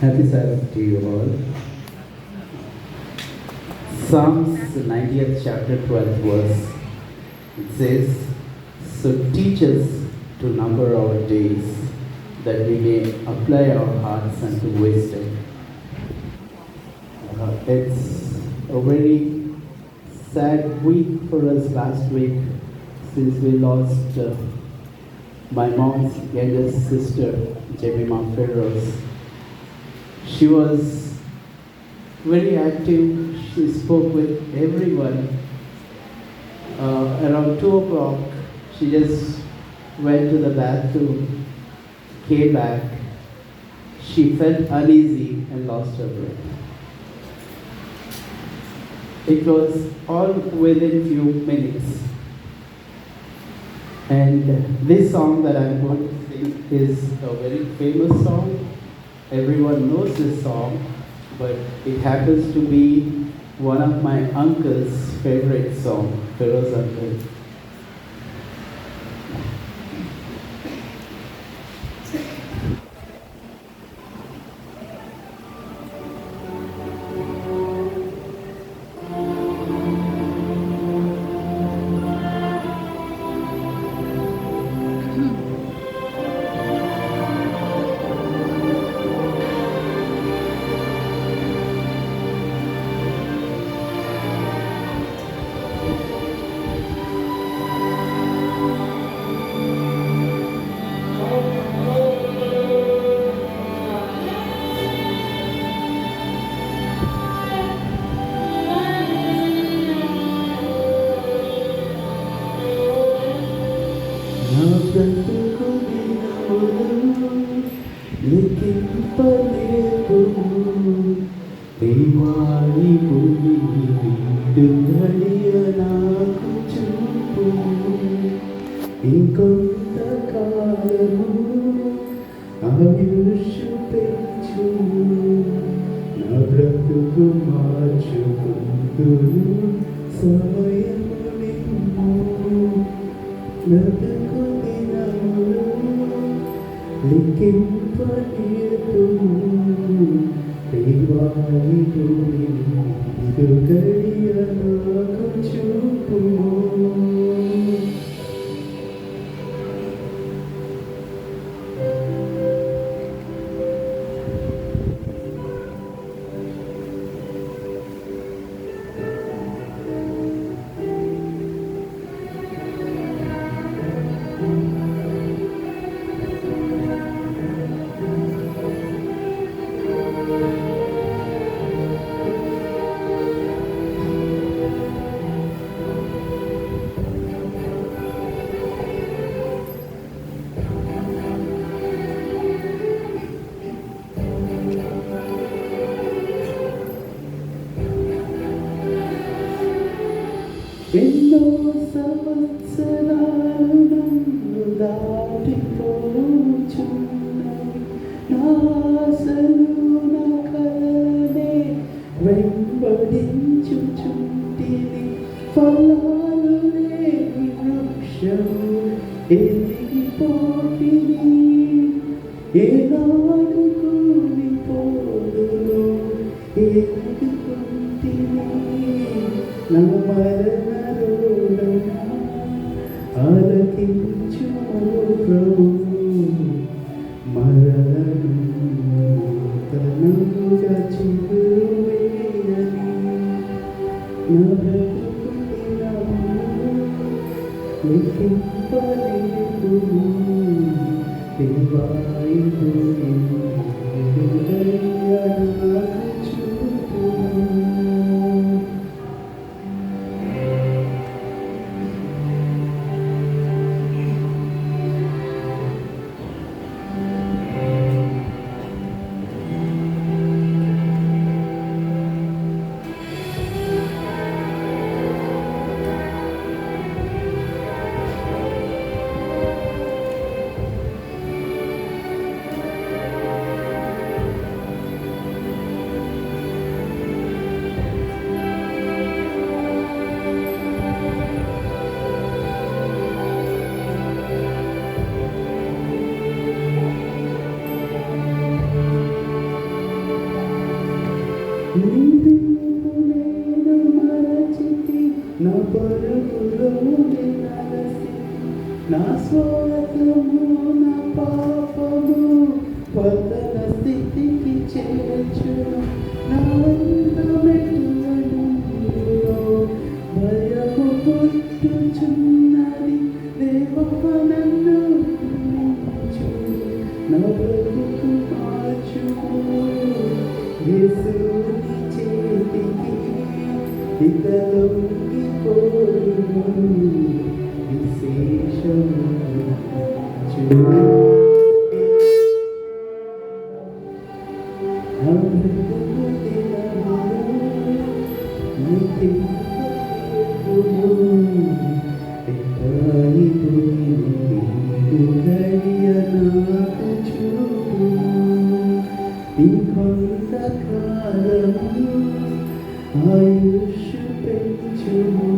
Happy Sabbath to you all. Psalms 90th chapter 12th verse. It says, "So teach us to number our days, that we may apply our hearts unto wisdom." It's a very sad week for us last week, since we lost my mom's youngest sister, Jemima Ferros. She was very active. She spoke with everyone. Around 2 o'clock, she just went to the bathroom, came back. She felt uneasy and lost her breath. It was all within few minutes. And this song that I'm going to sing is a very famous song. Everyone knows this song, but it happens to be one of my uncle's favorite songs, Feroz uncle. ఇంకొంతకాలము ఆయుష్షు పెంచు, నా బ్రతుకు మార్చుకుందును సమయము నిమ్ము. బ్రతుకు దినములు లిఖింపనీయతుము, దేవానితో ఇది గడియ నాకు చూపుము. ఎన్నో సంవత్సరాలు నన్ను దాటిపోచున్నాయి, నా ఆశలు నా కలనే వెంబడించుచుంటిని. ఫలాలు లేని వృక్షము ఎదిగిపోతిని, ఏనాడు కూలిపోదును ఎదుగుకుంటిని. నా మరణ ఆలకించు ప్రభు, మరణము తనముగా చిగురువేయని. నా బ్రతుకు దినములు లిఖింపలేదుము, దేవానితో ఇది గడియ నాకు చూపుము. పరుగులోని నలసి నా స్వార్థము నా పాపము పతన స్థితికి చేర్చును నా అందమెటులను భయము పుట్టుచున్నది దేవమ్మ నన్ను కరుణించు నా బ్రతుకు మార్చుము యేసుని చేతికి ఇక లొంగిపోదును విశేషము అమృతము దినములు నీతిమును ఇంకొంతకాలము ఆయుష్ పెంచుము